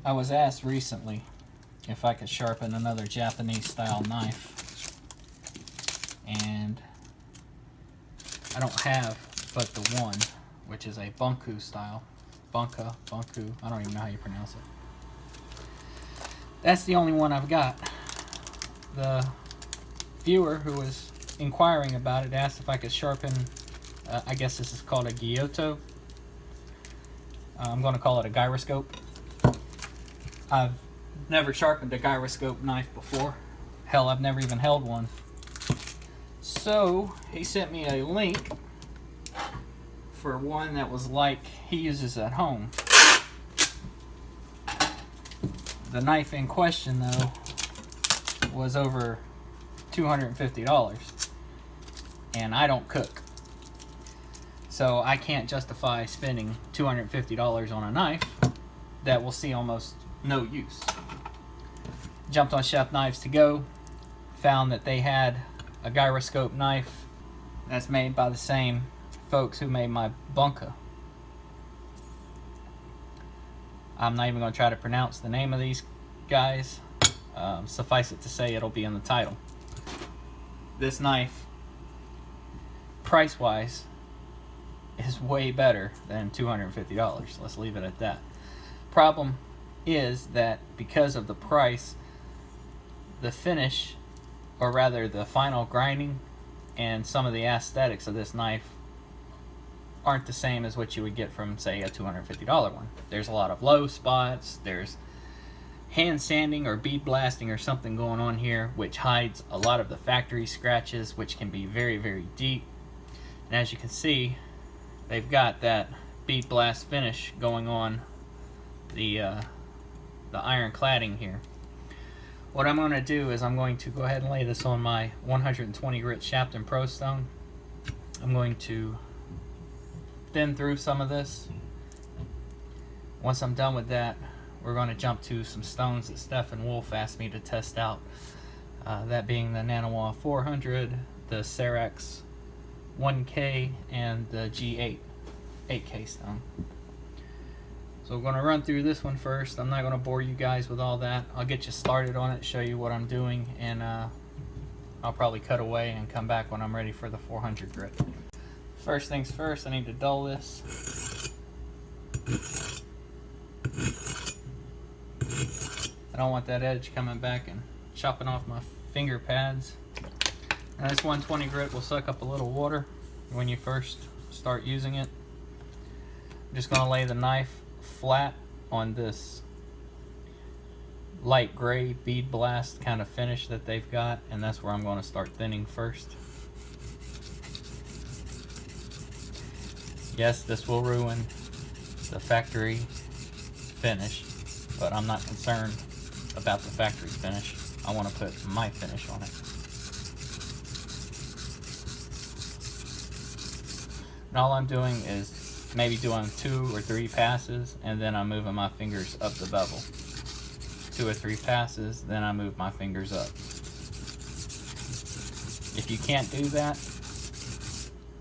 I was asked recently if I could sharpen another Japanese style knife, and I don't have but the one, which is a bunku style. Bunku, I don't even know how you pronounce it. That's the only one I've got. The viewer who was inquiring about it asked if I could sharpen, I guess this is called a Gyuto. I'm going to call it a gyroscope. I've never sharpened a gyroscope knife before. Hell, I've never even held one. So he sent me a link for one that was like he uses at home. The knife in question, though, was over $250, and I don't cook, so I can't justify spending $250 on a knife that will see almost no use. Jumped on Chef Knives to Go, found that they had a gyroscope knife that's made by the same folks who made my bunka. I'm not even going to try to pronounce the name of these guys. Suffice it to say, it'll be in the title. This knife, price-wise, is way better than $250. Let's leave it at that. Problem is that because of the price, the finish, or rather the final grinding, and some of the aesthetics of this knife aren't the same as what you would get from, say, a $250 one. There's a lot of low spots, there's hand sanding or bead blasting or something going on here, which hides a lot of the factory scratches, which can be very, very deep. And as you can see, they've got that bead blast finish going on the iron cladding here. What I'm going to do is I'm going to go ahead and lay this on my 120 grit Shapton Pro stone. I'm going to thin through some of this. Once I'm done with that, we're going to jump to some stones that Steph and Wolf asked me to test out. That being the Naniwa 400, the Cerax 1K, and the G8 8K stone. So we're going to run through this one first. I'm not going to bore you guys with all that. I'll get you started on it, show you what I'm doing, and I'll probably cut away and come back when I'm ready for the 400 grit. First things first, I need to dull this. I don't want that edge coming back and chopping off my finger pads. Now this 120 grit will suck up a little water when you first start using it. I'm just going to lay the knife flat on this light gray bead blast kind of finish that they've got, and that's where I'm going to start thinning first. Yes, this will ruin the factory finish, but I'm not concerned about the factory finish. I want to put my finish on it. And all I'm doing is maybe doing 2 or 3 passes, and then I'm moving my fingers up the bevel. 2 or 3 passes, then I move my fingers up. If you can't do that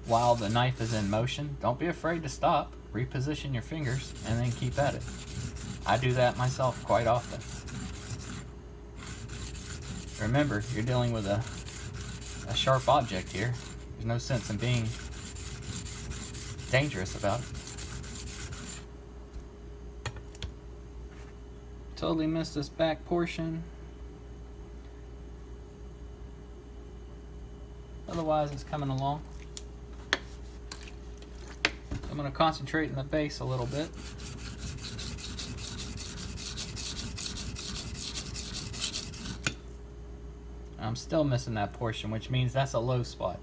while the knife is in motion, don't be afraid to stop, reposition your fingers, and then keep at it. I do that myself quite often. Remember, you're dealing with a sharp object here. There's no sense in being dangerous about it. Totally missed this back portion. Otherwise, it's coming along. I'm going to concentrate in the base a little bit. I'm still missing that portion, which means that's a low spot.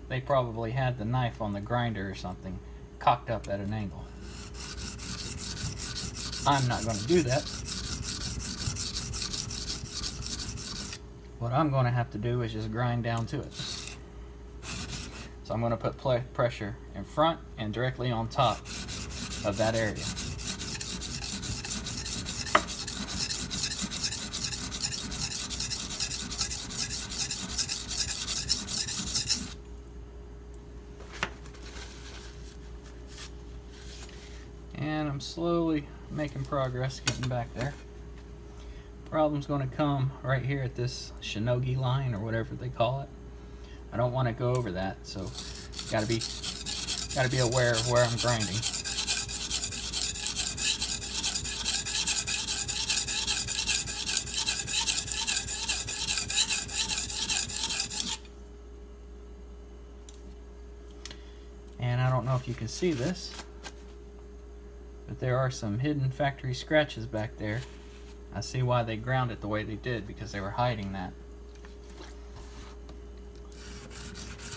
They probably had the knife on the grinder or something cocked up at an angle. I'm not going to do that. What I'm going to have to do is just grind down to it. So I'm going to put pressure in front and directly on top of that area. And I'm slowly making progress getting back there. Problem's going to come right here at this shinogi line or whatever they call it. I don't want to go over that, so gotta be aware of where I'm grinding. And I don't know if you can see this, but there are some hidden factory scratches back there. I see why they ground it the way they did, because they were hiding that.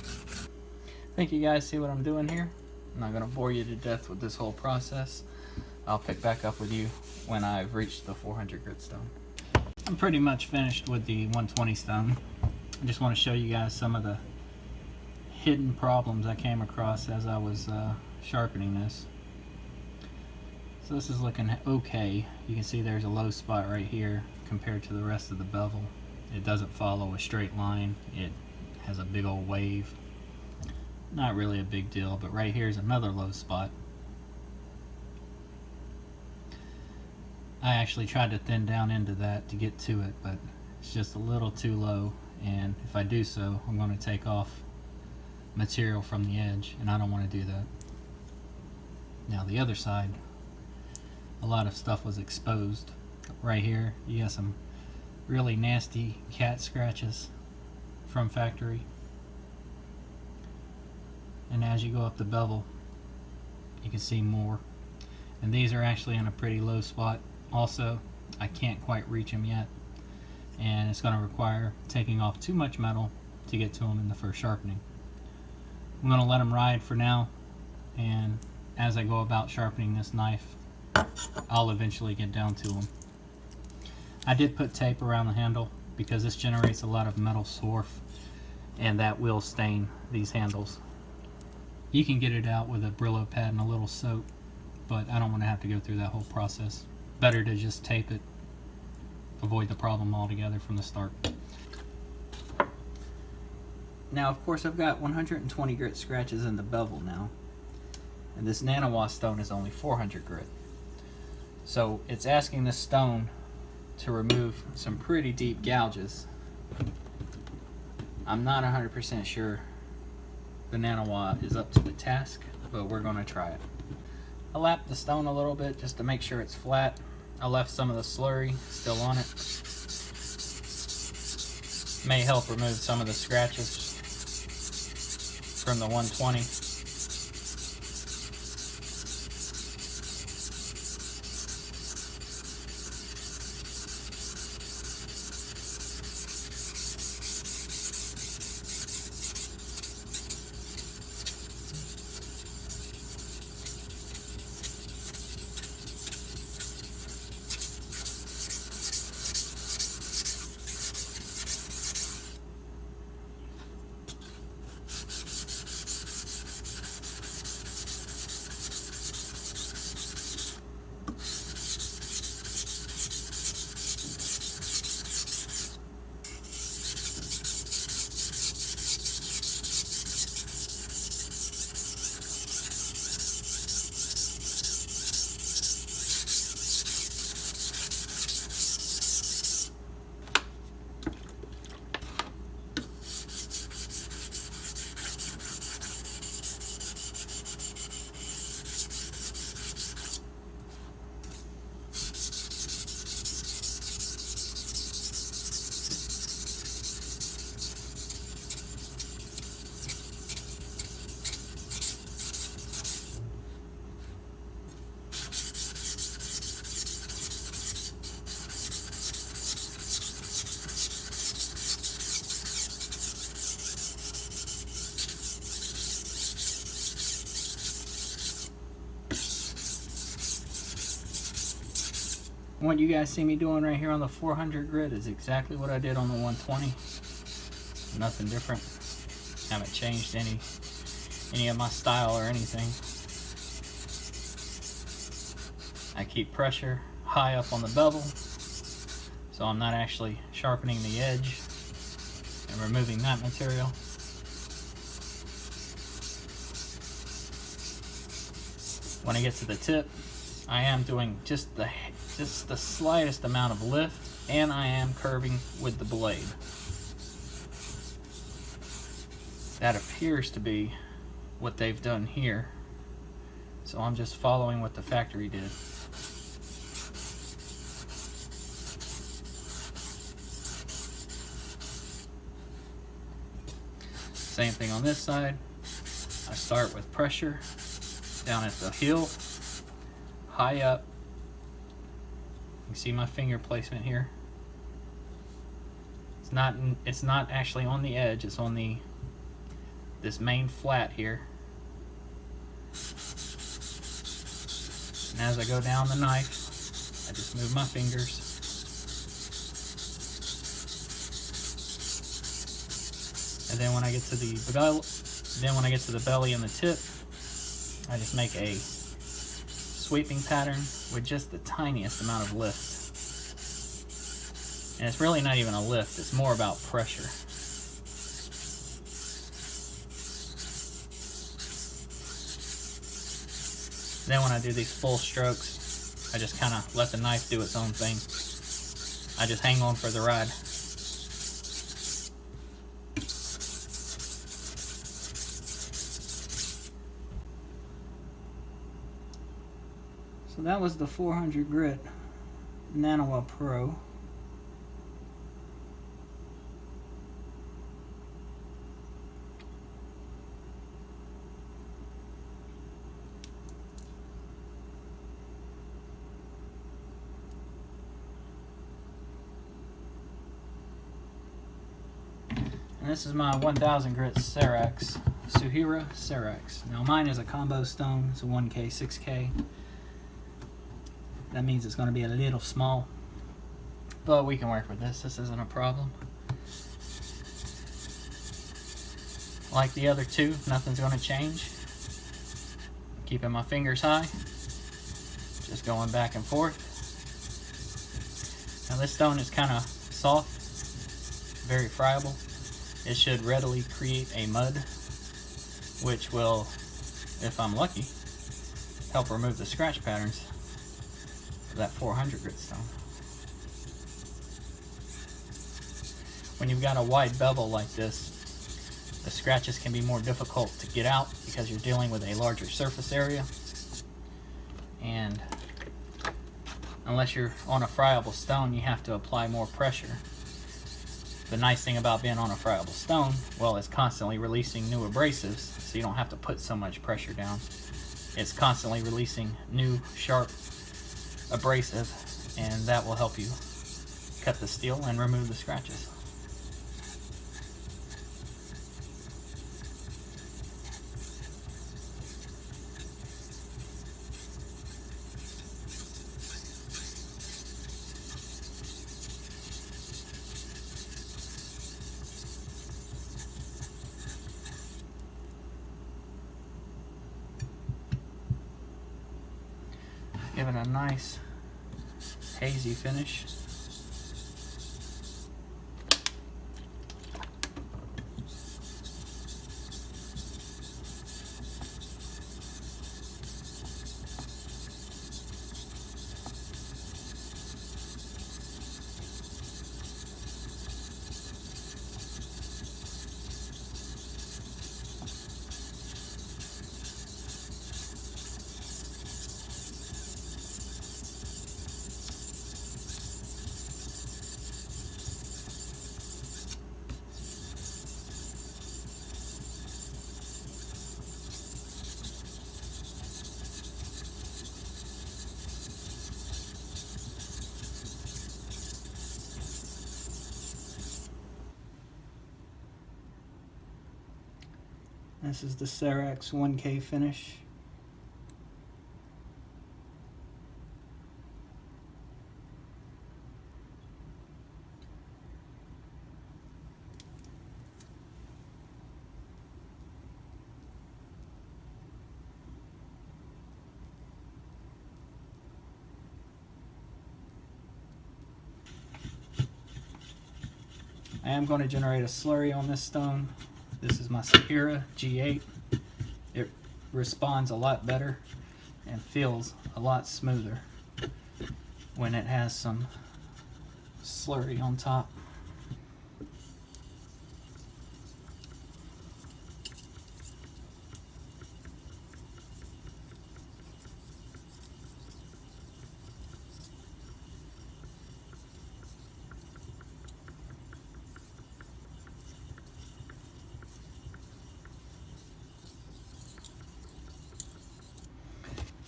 I think you guys see what I'm doing here. I'm not going to bore you to death with this whole process. I'll pick back up with you when I've reached the 400 grit stone. I'm pretty much finished with the 120 stone. I just want to show you guys some of the hidden problems I came across as I was sharpening this. So this is looking okay. You can see there's a low spot right here compared to the rest of the bevel. It doesn't follow a straight line. It has a big old wave. Not really a big deal, but right here is another low spot. I actually tried to thin down into that to get to it, but it's just a little too low, and if I do so, I'm going to take off material from the edge, and I don't want to do that. Now the other side, a lot of stuff was exposed. Right here you got some really nasty cat scratches from factory, and as you go up the bevel you can see more, and these are actually in a pretty low spot also. I can't quite reach them yet, and it's going to require taking off too much metal to get to them in the first sharpening. I'm going to let them ride for now, and as I go about sharpening this knife, I'll eventually get down to them. I did put tape around the handle because this generates a lot of metal swarf, and that will stain these handles. You can get it out with a Brillo pad and a little soap, but I don't want to have to go through that whole process. Better to just tape it, avoid the problem altogether from the start. Now of course I've got 120 grit scratches in the bevel now, and this Naniwa stone is only 400 grit. So it's asking this stone to remove some pretty deep gouges. I'm not 100% sure the Naniwa is up to the task, but we're going to try it. I lapped the stone a little bit just to make sure it's flat. I left some of the slurry still on it. May help remove some of the scratches from the 120. What you guys see me doing right here on the 400 grit is exactly what I did on the 120. Nothing different. Haven't changed any of my style or anything. I keep pressure high up on the bevel, so I'm not actually sharpening the edge and removing that material. When I get to the tip, I am doing just the just the slightest amount of lift, and I am curving with the blade. That appears to be what they've done here, so I'm just following what the factory did. Same thing on this side. I start with pressure down at the heel, high up. You see my finger placement here. It's not actually on the edge. It's on this main flat here. And as I go down the knife, I just move my fingers. And then when I get to the belly and the tip, I just make a sweeping pattern with just the tiniest amount of lift. And it's really not even a lift, it's more about pressure. Then when I do these full strokes, I just kind of let the knife do its own thing. I just hang on for the ride. So that was the 400 grit Naniwa Pro. And this is my 1000 grit Cerax, Suehiro Cerax. Now mine is a combo stone, it's a 1K, 6K. That means it's going to be a little small, but we can work with this. This isn't a problem. Like the other two, nothing's going to change. Keeping my fingers high, just going back and forth. Now this stone is kind of soft, very friable. It should readily create a mud, which will, if I'm lucky, help remove the scratch patterns of that 400 grit stone. When you've got a wide bevel like this, the scratches can be more difficult to get out because you're dealing with a larger surface area. And unless you're on a friable stone, you have to apply more pressure. The nice thing about being on a friable stone, well, it's constantly releasing new abrasives, so you don't have to put so much pressure down. It's constantly releasing new, sharp abrasive, and that will help you cut the steel and remove the scratches. Give it a nice hazy finish. This is the Cerax 1K finish. I am going to generate a slurry on this stone. This is my Suehiro G8. It responds a lot better and feels a lot smoother. when it has some slurry on top.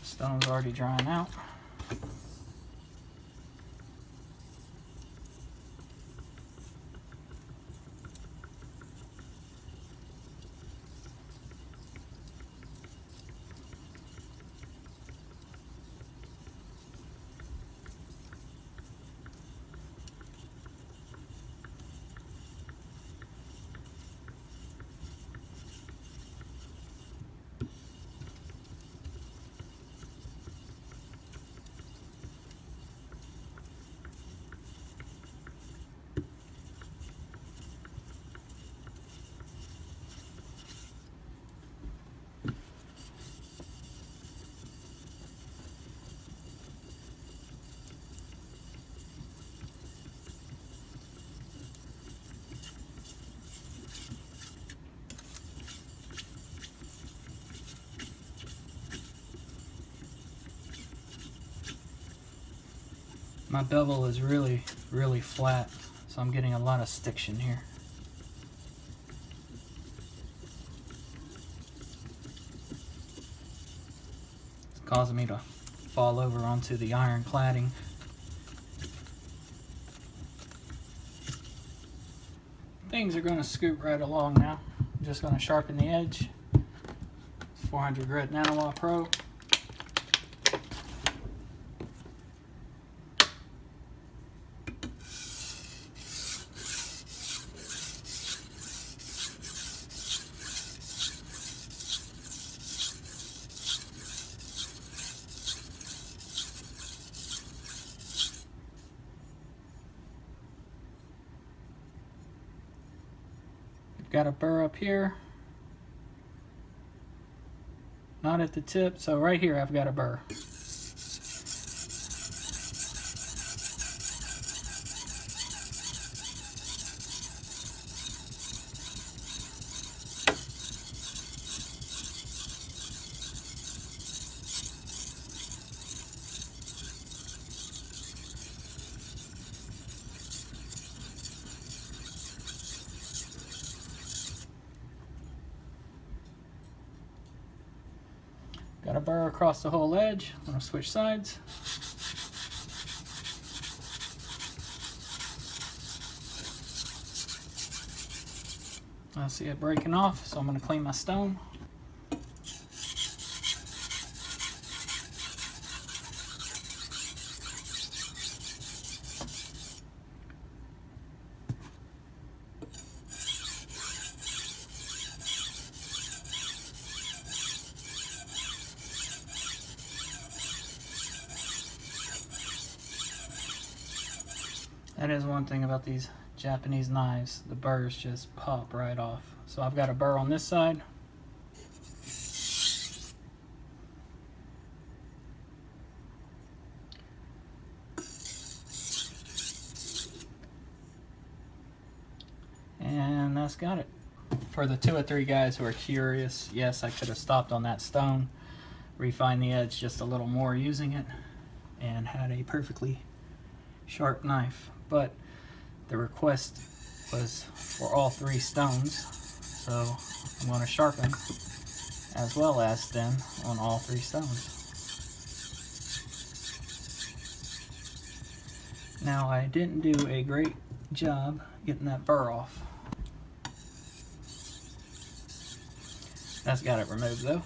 Stone's already drying out. My bevel is really flat, so I'm getting a lot of stiction here. It's causing me to fall over onto the iron cladding. Things are going to scoot right along now. I'm just going to sharpen the edge. It's 400 grit Naniwa Pro. Got a burr up here, not at the tip, so right here I've got a burr. Got a burr across the whole edge. I'm going to switch sides. I see it breaking off, so I'm going to clean my stone. That is one thing about these Japanese knives, the burrs just pop right off. So I've got a burr on this side. And that's got it. For the 2 or 3 guys who are curious, yes, I could have stopped on that stone, refined the edge just a little more using it, and had a perfectly sharp knife. But the request was for all 3 stones, so I'm going to sharpen as well as thin on all 3 stones. Now, I didn't do a great job getting that burr off. That's got it removed though.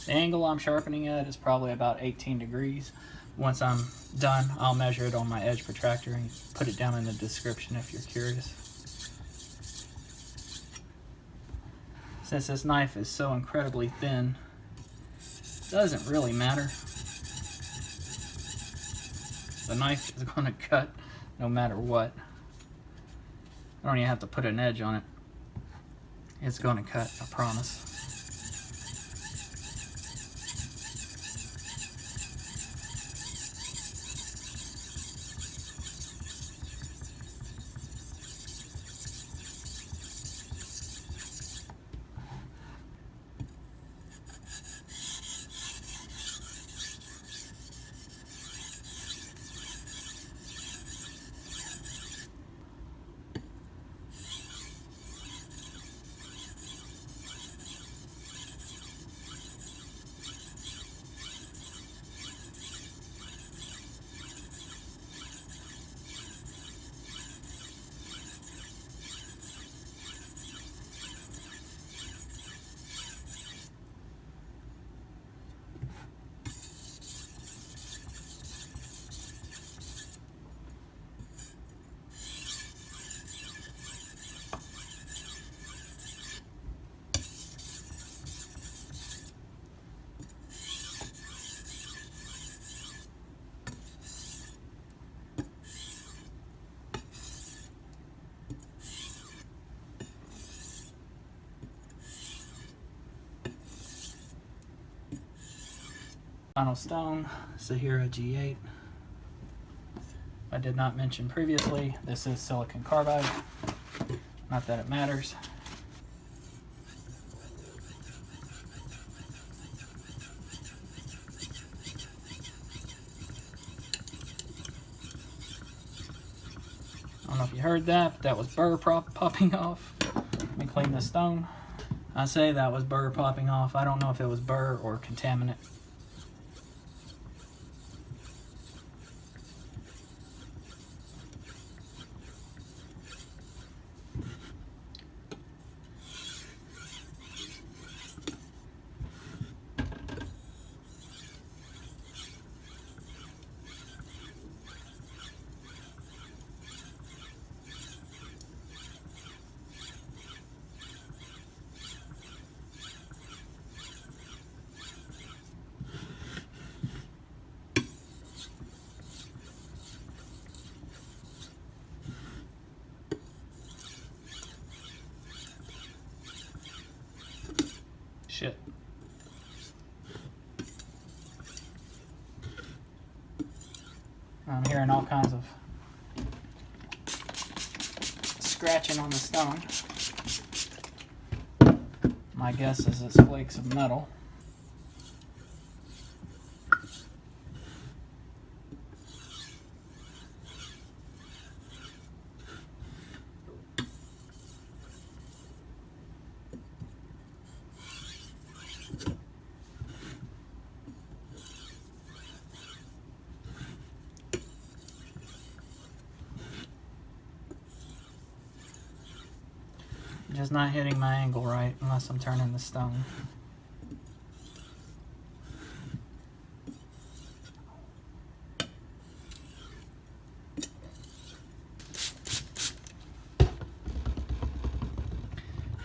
The angle I'm sharpening at is probably about 18 degrees. Once I'm done, I'll measure it on my edge protractor and put it down in the description if you're curious. Since this knife is so incredibly thin, it doesn't really matter. The knife is going to cut no matter what. I don't even have to put an edge on it. It's going to cut, I promise. Final stone, Suehiro G8. I did not mention previously, this is silicon carbide. Not that it matters. I don't know if you heard that, but that was burr popping off. Let me clean the stone. I say that was burr popping off. I don't know if it was burr or contaminant. Shit. I'm hearing all kinds of scratching on the stone. My guess is it's flakes of metal. Just not hitting my angle right unless I'm turning the stone.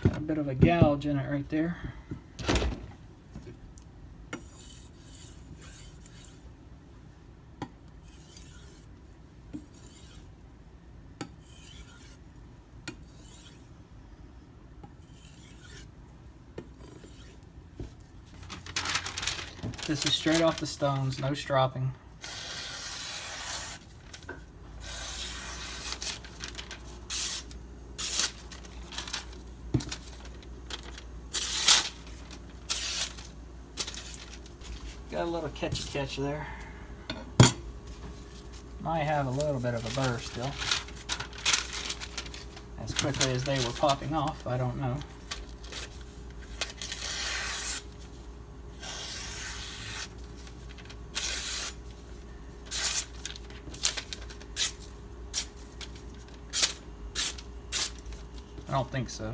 Got a bit of a gouge in it right there. This is straight off the stones, no stropping. Got a little catch there. Might have a little bit of a burr still. As quickly as they were popping off, I don't know. I don't think so. I'm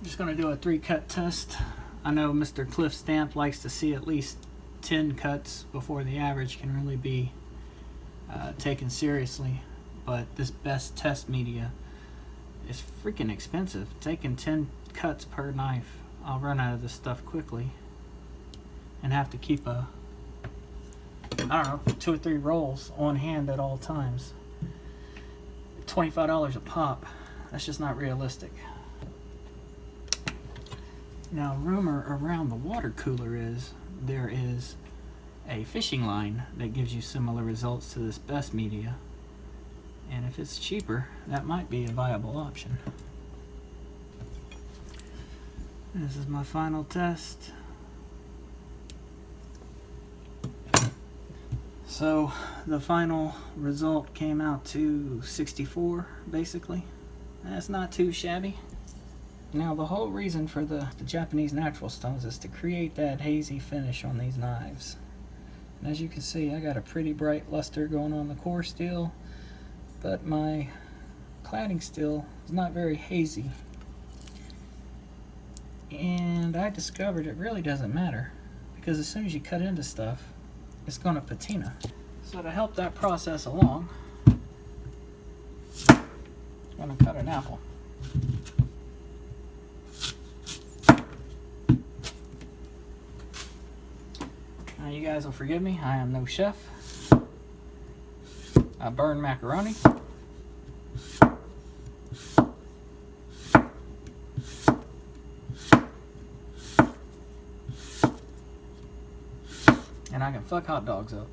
just going to do a 3-cut test. I know Mr. Cliff Stamp likes to see at least 10 cuts before the average can really be taken seriously, but this Bess test media is freaking expensive. Taking 10 cuts per knife, I'll run out of this stuff quickly and have to keep I don't know, 2 or 3 rolls on hand at all times. $25 a pop. That's just not realistic. Now, rumor around the water cooler is there is a fishing line that gives you similar results to this Bess media, and if it's cheaper, that might be a viable option. This is my final test. So the final result came out to 64, basically. That's not too shabby. Now, the whole reason for the Japanese natural stones is to create that hazy finish on these knives. And as you can see, I got a pretty bright luster going on the core steel, but my cladding steel is not very hazy. And I discovered it really doesn't matter, because as soon as you cut into stuff, it's going to patina. So to help that process along, I'm going to cut an apple. Now you guys will forgive me, I am no chef. I burn macaroni. fuck hot dogs up.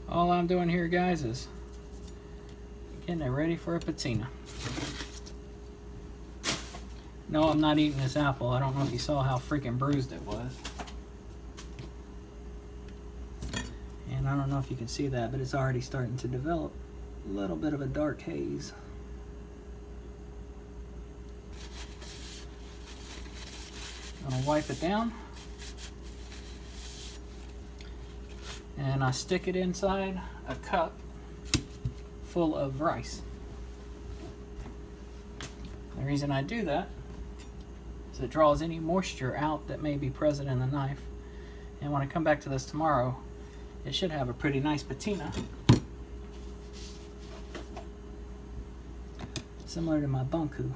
All I'm doing here, guys, is getting it ready for a patina. No, I'm not eating this apple. I don't know if you saw how freaking bruised it was. And I don't know if you can see that, but it's already starting to develop a little bit of a dark haze. I'm gonna wipe it down. And I stick it inside a cup full of rice. The reason I do that is it draws any moisture out that may be present in the knife. And when I come back to this tomorrow, it should have a pretty nice patina. Similar to my bunku.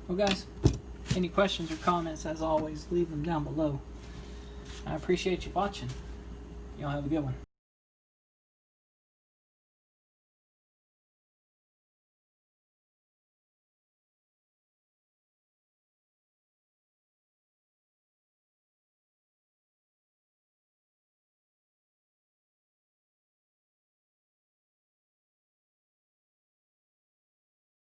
Well, guys, any questions or comments, as always, leave them down below. I appreciate you watching. Y'all have a good one.